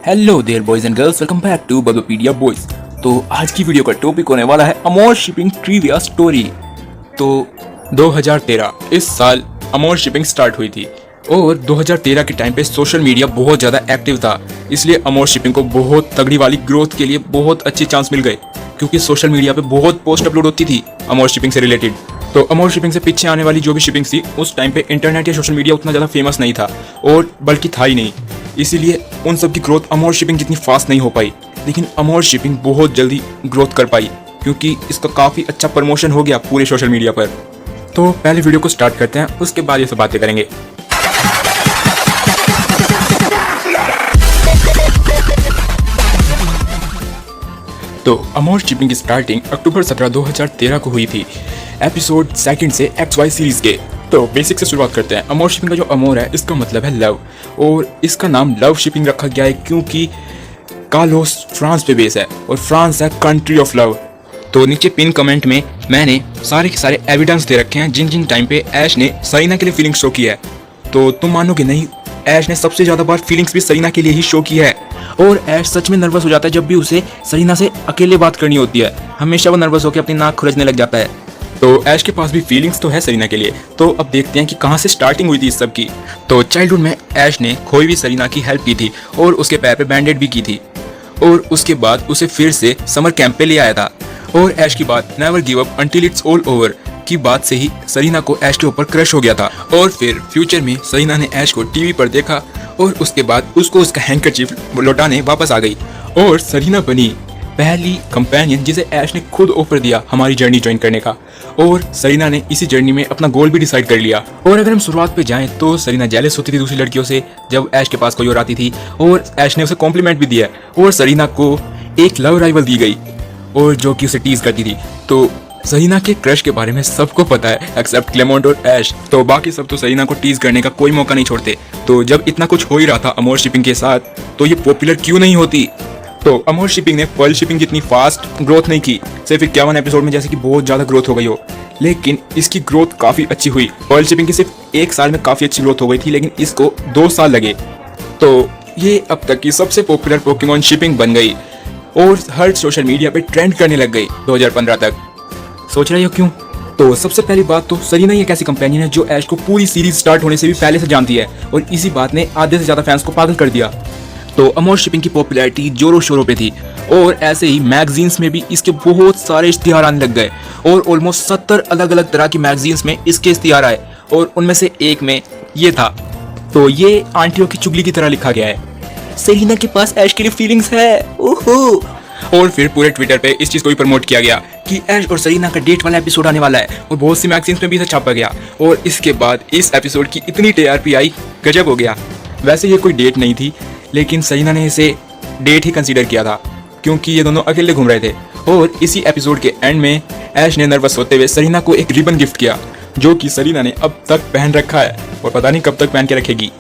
Hello there boys and girls, welcome back to Bubblopedia boys. तो आज की video का टॉपिक होने वाला है अमोर शिपिंग ट्रिविया स्टोरी। तो 2013 इस साल अमोर शिपिंग स्टार्ट हुई थी और 2013 के टाइम पे सोशल मीडिया बहुत ज़्यादा एक्टिव था, इसलिए अमोर शिपिंग को बहुत तगड़ी वाली ग्रोथ के लिए बहुत अच्छे चांस मिल गए, क्योंकि सोशल मीडिया पे बहुत पोस्ट अपलोड होती थी अमोर शिपिंग से रिलेटेड। तो अमोर शिपिंग से पीछे आने वाली जो भी शिपिंग थी उस टाइम पे इंटरनेट या सोशल मीडिया उतना ज़्यादा फेमस नहीं था, और बल्कि था ही नहीं, इसीलिए उन सब की ग्रोथ अमोर शिपिंग जितनी फास्ट नहीं हो पाई। लेकिन अमोर शिपिंग बहुत जल्दी ग्रोथ कर पाई क्योंकि इसका काफ़ी अच्छा प्रमोशन हो गया पूरे सोशल मीडिया पर। तो पहले वीडियो को स्टार्ट करते हैं, उसके बाद ये सब बातें करेंगे। तो अमोर शिपिंग की स्टार्टिंग अक्टूबर 17, 2013 को हुई थी, एपिसोड 2 से XY सीरीज के। तो बेसिक से शुरुआत करते हैं। अमोर शिपिंग का जो अमोर है इसका मतलब है लव, और इसका नाम लव शिपिंग रखा गया है क्योंकि कालोस फ्रांस पे बेस है और फ्रांस है कंट्री ऑफ लव। तो नीचे पिन कमेंट में मैंने सारे के सारे एविडेंस दे रखे हैं जिन जिन टाइम पे ऐश ने सरीना के लिए फीलिंग्स शो किया है। तो तुम मानोगे नहीं, ऐश ने सबसे ज़्यादा बार फीलिंग्स भी सरीना के लिए ही शो की है, और ऐश सच में नर्वस हो जाता है जब भी उसे सरीना से अकेले बात करनी होती है। हमेशा वो नर्वस होकर अपनी नाक खुरचने लग जाता है। तो ऐश के पास भी फीलिंग्स तो है सरीना के लिए। तो अब देखते हैं कि कहाँ से स्टार्टिंग हुई थी इस सब की। तो चाइल्डहुड में ऐश ने खोई हुई सरीना की हेल्प की थी और उसके पैर पे बैंडेड भी की थी, और उसके बाद उसे फिर से समर कैंप पे ले आया था। और ऐश की बात never give up until it's all over की बात से ही सरीना को ऐश के ऊपर क्रश हो गया था। और फिर फ्यूचर में सरीना ने ऐश को टीवी पर देखा और उसके बाद उसको उसका हैंकरचीफ लौटाने वापस आ गई, और सरीना बनी पहली कंपेनियन जिसे ऐश ने खुद ऑफर दिया हमारी जर्नी ज्वाइन करने का। और सरीना ने इसी जर्नी में अपना गोल भी डिसाइड कर लिया। और अगर हम शुरुआत पे जाएं तो सरीना जेलस होती थी दूसरी लड़कियों से जब ऐश के पास कोई और आती थी, और ऐश ने उसे कॉम्प्लीमेंट भी दिया, और सरीना को एक लव राइवल दी गई और जो कि उसे टीज करती थी। तो सरीना के क्रश के बारे में सबको पता है एक्सेप्ट क्लेमोंट और ऐश। तो बाकी सब तो सरीना को टीज करने का कोई मौका नहीं छोड़ते। तो जब इतना कुछ हो ही रहा था अमोर शिपिंग के साथ, तो ये पॉपुलर क्यों नहीं होती? तो अमोर शिपिंग ने पर्ल शिपिंग जितनी फास्ट ग्रोथ नहीं की, सिर्फ 51 एपिसोड में जैसे कि बहुत ज़्यादा ग्रोथ हो गई हो, लेकिन इसकी ग्रोथ काफ़ी अच्छी हुई। पर्ल शिपिंग की सिर्फ 1 साल में काफ़ी अच्छी ग्रोथ हो गई थी, लेकिन इसको 2 साल लगे। तो ये अब तक की सबसे पॉपुलर पोकेमॉन शिपिंग बन गई और हर सोशल मीडिया पे ट्रेंड करने लग गई 2015 तक। सोच रहे हो क्यों? तो सबसे पहली बात, तो सरीना ही एक ऐसी कंपेनियन है जो ऐश को पूरी सीरीज स्टार्ट होने से भी पहले से जानती है, और इसी बात ने आधे से ज़्यादा फैंस को पागल कर दिया। तो अमोर शिपिंग की पॉपुलैरिटी जोरों शोरों पे थी, और ऐसे ही मैगजीन्स में भी इसके बहुत सारे इश्तिहार आने लग गए, और ऑलमोस्ट 70 अलग अलग तरह की मैगजीन्स में इसके इश्तिहार आए, और उनमें से एक में ये था। तो ये आंटियों की चुगली की तरह लिखा गया है, सरीना के पास ऐश के लिए फीलिंग्स है, ओहो। और फिर पूरे ट्विटर पे इस चीज़ को भी प्रमोट किया गया कि ऐश और सरीना का डेट वाला एपिसोड आने वाला है, और बहुत सी मैगजीन्स में भी इसे छापा गया। और इसके बाद इस एपिसोड की इतनी TRP आई, गजब हो गया। वैसे ये कोई डेट नहीं थी, लेकिन सरीना ने इसे डेट ही कंसीडर किया था क्योंकि ये दोनों अकेले घूम रहे थे। और इसी एपिसोड के एंड में ऐश ने नर्वस होते हुए सरीना को एक रिबन गिफ्ट किया, जो कि सरीना ने अब तक पहन रखा है और पता नहीं कब तक पहन के रखेगी।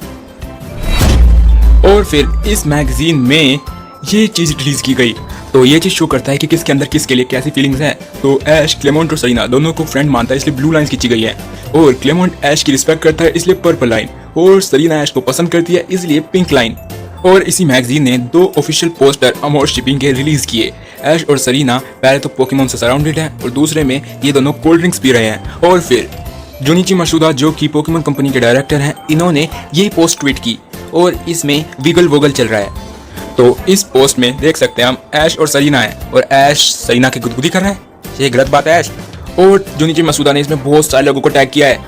और फिर इस मैगजीन में ये चीज़ रिलीज की गई, तो ये चीज़ शो करता है कि किसके अंदर किसके लिए कैसी फीलिंग्स हैं। तो ऐश क्लेमोंट और सरीना दोनों को फ्रेंड मानता है, इसलिए ब्लू लाइन खींची गई है, और क्लेमोंट ऐश की रिस्पेक्ट करता है इसलिए पर्पल लाइन, और सरीना ऐश को पसंद करती है इसलिए पिंक लाइन। और इसी मैगजीन ने 2 ऑफिशियल पोस्टर अमोर शिपिंग के रिलीज किए। ऐश और सरीना पहले तो पोकेमॉन से सराउंडेड हैं, और दूसरे में ये दोनों कोल्ड ड्रिंक्स पी रहे हैं। और फिर जुनिची मसूदा जो कि पोकेमॉन कंपनी के डायरेक्टर हैं, इन्होंने यही पोस्ट ट्वीट की, और इसमें विगल वोगल चल रहा है। तो इस पोस्ट में देख सकते हैं हम ऐश और सरीना है, और ऐश सरीना की गुदगुदी कर रहा है, ये गलत बात है ऐश। और जुनिची मसूदा ने इसमें बहुत सारे लोगों को टैग किया है।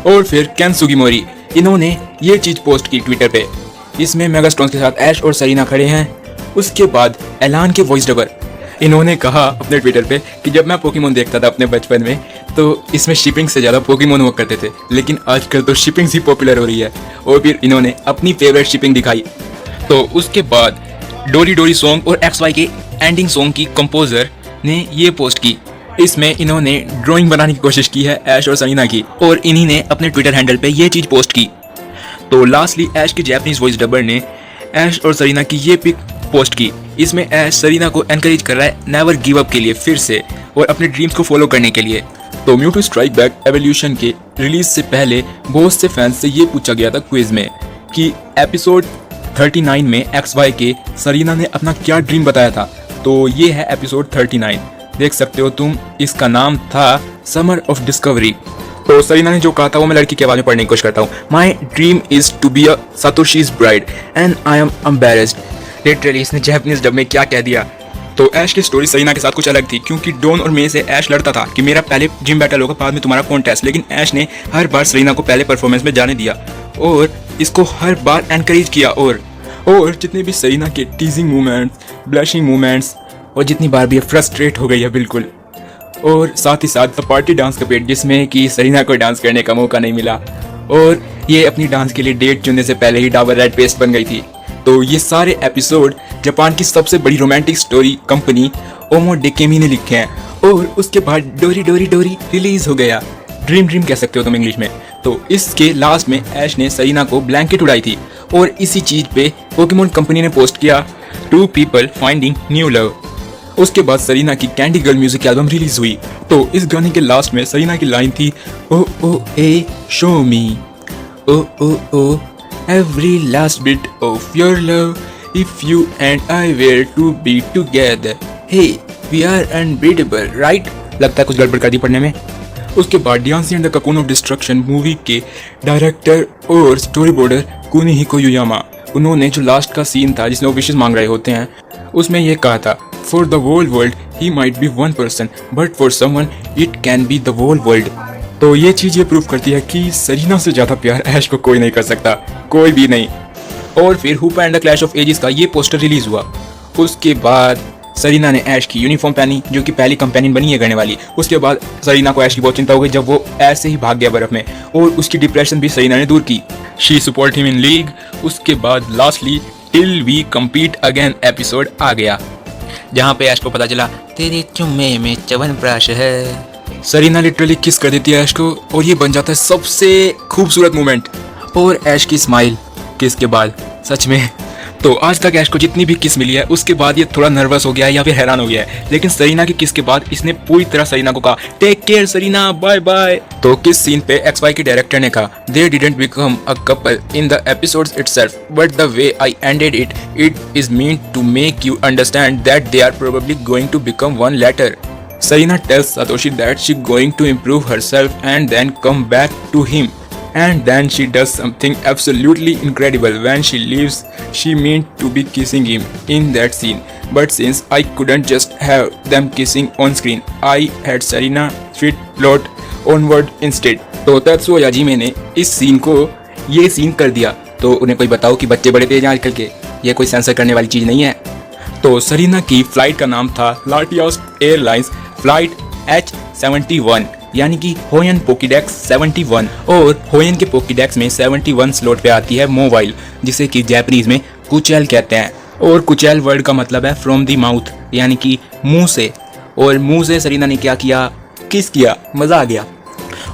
और फिर केन सुगीमोरी, इन्होंने ये चीज़ पोस्ट की ट्विटर पे, इसमें मेगास्टोन्स के साथ ऐश और सरीना खड़े हैं। उसके बाद ऐलान के वॉइस डबर, इन्होंने कहा अपने ट्विटर पे कि जब मैं पोकेमॉन देखता था अपने बचपन में, तो इसमें शिपिंग से ज़्यादा पोकेमॉन हुआ करते थे, लेकिन आजकल तो शिपिंग ही पॉपुलर हो रही है। और फिर इन्होंने अपनी फेवरेट शिपिंग दिखाई। तो उसके बाद डोरी डोरी सॉन्ग और XY के एंडिंग सॉन्ग की कंपोजर ने ये पोस्ट की, इसमें इन्होंने ड्राइंग बनाने की कोशिश की है ऐश और सरीना की, और इन्हीं ने अपने ट्विटर हैंडल पे ये चीज़ पोस्ट की। तो लास्टली ऐश के जैपनीज वॉइस डबर ने ऐश और सरीना की ये पिक पोस्ट की। इसमें ऐश सरीना को एनकरेज कर रहा है नेवर गिव अप के लिए फिर से और अपने ड्रीम्स को फॉलो करने के लिए। तो म्यूटू स्ट्राइक बैक एवोल्यूशन के रिलीज से पहले बहुत से फैंस से ये पूछा गया था क्विज में कि एपिसोड 39 में XY के सरीना ने अपना क्या ड्रीम बताया था। तो ये है एपिसोड 39, देख सकते हो तुम। इसका नाम था समर ऑफ डिस्कवरी। तो सरीना ने जो कहा था वो मैं लड़की के आवाज में पढ़ने की कोशिश करता हूँ। My dream is to be a Satoshi's bride and I am embarrassed. Literally इसने जापानीज डब में क्या कह दिया। तो ऐश की स्टोरी सरीना के साथ कुछ अलग थी, क्योंकि डॉन और मे से ऐश लड़ता था कि मेरा पहले जिम बैटल होगा, बाद में तुम्हारा कॉन्टेस्ट। लेकिन ऐश ने हर बार सरीना को पहले परफॉर्मेंस में जाने दिया और इसको हर बार एनकरेज किया। और जितने भी सरीना के टीजिंग मूवमेंट्स, ब्लशिंग मूवमेंट्स, और जितनी बार भी फ्रस्ट्रेट हो गई है बिल्कुल। और साथ ही साथ द पार्टी डांस का पेट, जिसमें कि सरीना को डांस करने का मौका नहीं मिला और ये अपनी डांस के लिए डेट चुनने से पहले ही डाबर रेड पेस्ट बन गई थी। तो ये सारे एपिसोड जापान की सबसे बड़ी रोमांटिक स्टोरी कंपनी ओमो डेकेमी ने लिखे हैं। और उसके बाद डोरी डोरी डोरी रिलीज हो गया। ड्रीम कह सकते हो तुम इंग्लिश में। तो इसके लास्ट में ऐश ने सरीना को ब्लैंकेट उड़ाई थी और इसी चीज पे पोकेमोन कंपनी ने पोस्ट किया to people finding new love. उसके बाद सरीना की candy girl music album release हुई। तो इस गाने के लास्ट में सरीना की लाइन थी oh oh ah show me, oh oh oh every last bit of your love, if you and I were to be together, hey we are unbreakable right. लगता है कुछ गड़बड़ कर दी पढ़ने में। उसके बाद Diancie and the cocoon of destruction movie के डायरेक्टर और स्टोरी बोर्डर कुनिहिको युयामा, उन्होंने जो लास्ट का सीन था जिसमें वो विशेष मांग रहे होते हैं, उसमें ये कहा था for the whole world he might be one person but for someone it can be the whole world. तो ये चीज ये प्रूव करती है कि सरीना से ज्यादा प्यार ऐश को कोई नहीं कर सकता, कोई भी नहीं। और फिर Hoopa and the clash of ages का ये पोस्टर रिलीज हुआ। उसके बाद सरीना ने ऐश की यूनिफॉर्म पहनी, जो कि पहली कंपेनियन बनी है करने वाली। उसके बाद सरीना को ऐश की बहुत चिंता हो गई जब वो ऐश से ही भाग गया बर्फ में, और उसकी डिप्रेशन भी सरीना ने दूर की। She support him in league. उसके बाद lastly till we compete again episode आ गया, जहाँ पे ऐश को पता चला तेरे चुम्मे में च्यवनप्राश है। सरीना लिटरली किस कर देती है ऐश को और ये बन जाता है सबसे खूबसूरत मोमेंट। और ऐश की स्माइल किस के बाद सच में। तो आज तक ऐश को जितनी भी किस मिली है उसके बाद ये थोड़ा नर्वस हो गया है या फिर हैरान हो गया है, लेकिन सरीना की किस के बाद इसने पूरी तरह सरीना को कहा take care Sarina, bye bye. तो किस सीन पे XY के डायरेक्टर ने कहा they didn't become a couple in the episodes itself but the way I ended it is mean to make you understand that they are probably going to become one later. Sarina tells Satoshi that she's going to improve herself and then come back to him. And then she does something absolutely incredible when she leaves. She meant to be kissing him in that scene, but since I couldn't just have them kissing on screen, I had Sarina fit plot onward instead. तो तेत्सुओ याजिमे ने इस scene को ये scene कर दिया। तो उन्हें कोई बताओ कि बच्चे बड़े तेज हैं आजकल के, ये कोई सेंसर करने वाली चीज़ नहीं है। तो सरीना की फ्लाइट का नाम था लाटियास एयरलाइंस फ्लाइट H71, यानी कि होयन पोकीडेक्स 71। और होयन के पोकीडेक्स में 71 स्लॉट पे आती है मोबाइल, जिसे कि जापानीज में कुचेल कहते हैं। और कुचेल वर्ड का मतलब है फ्रॉम द माउथ, यानी कि मुंह से। और मुंह से सरीना ने क्या किया, किस किया, मजा आ गया।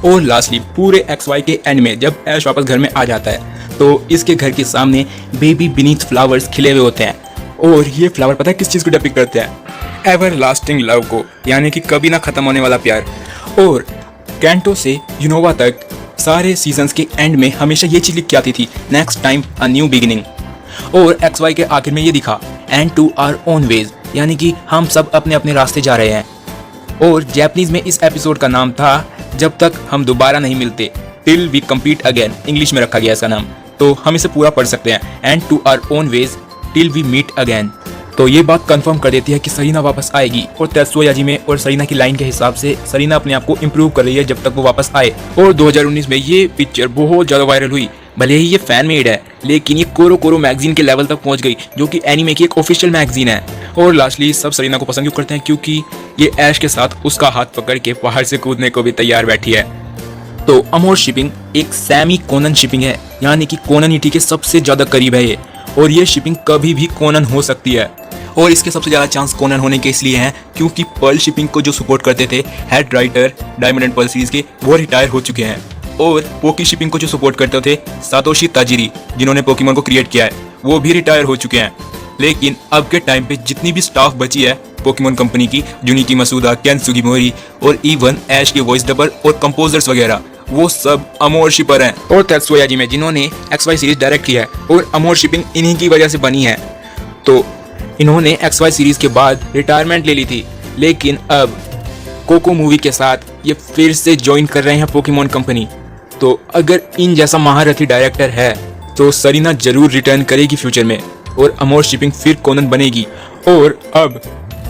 और लास्टली पूरे XY के एंड में जब ऐश वापस घर में आ जाता है तो इसके घर के सामने बेबी बीनीथ फ्लावर्स खिले हुए होते हैं। और ये फ्लावर पता है किस चीज़ को डिपिक्ट करते हैं, एवर लास्टिंग लव को, यानी कि कभी ना खत्म होने वाला प्यार। और कैंटो से यूनोवा तक सारे सीजन्स के एंड में हमेशा ये चीज़ लिख के आती थी next time a new beginning. और XY के आखिर में ये दिखा and to our own ways, यानी कि हम सब अपने अपने रास्ते जा रहे हैं। और जापानीज में इस एपिसोड का नाम था जब तक हम दोबारा नहीं मिलते, till we compete again, English में रखा गया इसका नाम। तो हम इसे पूरा पढ़ सकते हैं and to our own ways till we meet again. तो ये बात कंफर्म कर देती है कि सरीना वापस आएगी। और तेत्सुओ याजिमे और सरीना की लाइन के हिसाब से सरीना अपने आप को इम्प्रूव कर रही है जब तक वो वापस आए। और 2019 में ये पिक्चर बहुत ज़्यादा वायरल हुई। भले ही ये फैन मेड है, लेकिन ये कोरो कोरो मैगजीन के लेवल तक पहुंच गई, जो कि एनीमे की एक ऑफिशियल मैगजीन है। और लास्टली सब सरीना को पसंद क्यों करते हैं, क्योंकि ये ऐश के साथ उसका हाथ पकड़ के पहाड़ से कूदने को भी तैयार बैठी है। तो अमोर शिपिंग एक सेमी कोनन शिपिंग है, यानी कि कोननिटी के सबसे ज़्यादा करीब है ये। और ये शिपिंग कभी भी कोनन हो सकती है। और इसके सबसे ज़्यादा चांस कोनन होने के इसलिए हैं क्योंकि पर्ल शिपिंग को जो सपोर्ट करते थे head writer diamond and pearl series के, वो रिटायर हो चुके हैं। और पोकी शिपिंग को जो सपोर्ट करते थे सातोशी ताजिरी, जिन्होंने पोकेमोन को क्रिएट किया है, वो भी रिटायर हो चुके हैं। लेकिन अब के टाइम पे जितनी भी स्टाफ बची है पोकेमोन कंपनी की, जुनिकी मसूदा, केन सुगीमोरी और इवन ऐश के वॉइस डबर और कंपोजर्स वगैरह, वो सब अमोर शिपर हैं। और तेत्सुया जिमे जिन्होंने XY सीरीज डायरेक्ट किया है और अमोर शिपिंग इन्हीं की वजह से बनी है। तो इन्होंने XY सीरीज के बाद रिटायरमेंट ले ली थी, लेकिन अब कोको मूवी के साथ ये फिर से ज्वाइन कर रहे हैं पोकेमोन कंपनी। तो अगर इन जैसा महारथी डायरेक्टर है तो सरीना जरूर रिटर्न करेगी फ्यूचर में और अमोर शिपिंग फिर कोनन बनेगी। और अब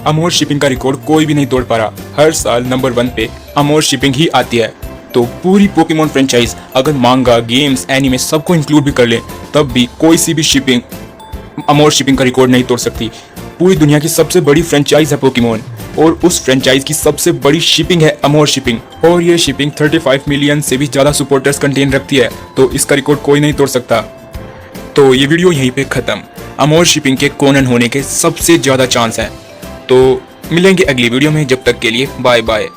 अमोर शिपिंग का रिकॉर्ड कोई भी नहीं तोड़ पा रहा। हर साल नंबर 1 पे अमोर शिपिंग ही आती है। तो पूरी पोकेमोन फ्रेंचाइज अगर मांगा, गेम्स, एनिमे सबको इंक्लूड भी कर ले, तब भी कोई सी भी शिपिंग अमोर शिपिंग का रिकॉर्ड नहीं तोड़ सकती। पूरी दुनिया की सबसे बड़ी फ्रेंचाइज है पोकेमोन और उस फ्रेंचाइज की सबसे बड़ी शिपिंग है अमोर शिपिंग। और ये शिपिंग 35 मिलियन से भी ज़्यादा सपोर्टर्स कंटेन रखती है, तो इसका रिकॉर्ड कोई नहीं तोड़ सकता। तो ये वीडियो यहीं पे ख़त्म। अमोर शिपिंग के कोनन होने के सबसे ज़्यादा चांस हैं। तो मिलेंगे अगली वीडियो में, जब तक के लिए बाय बाय।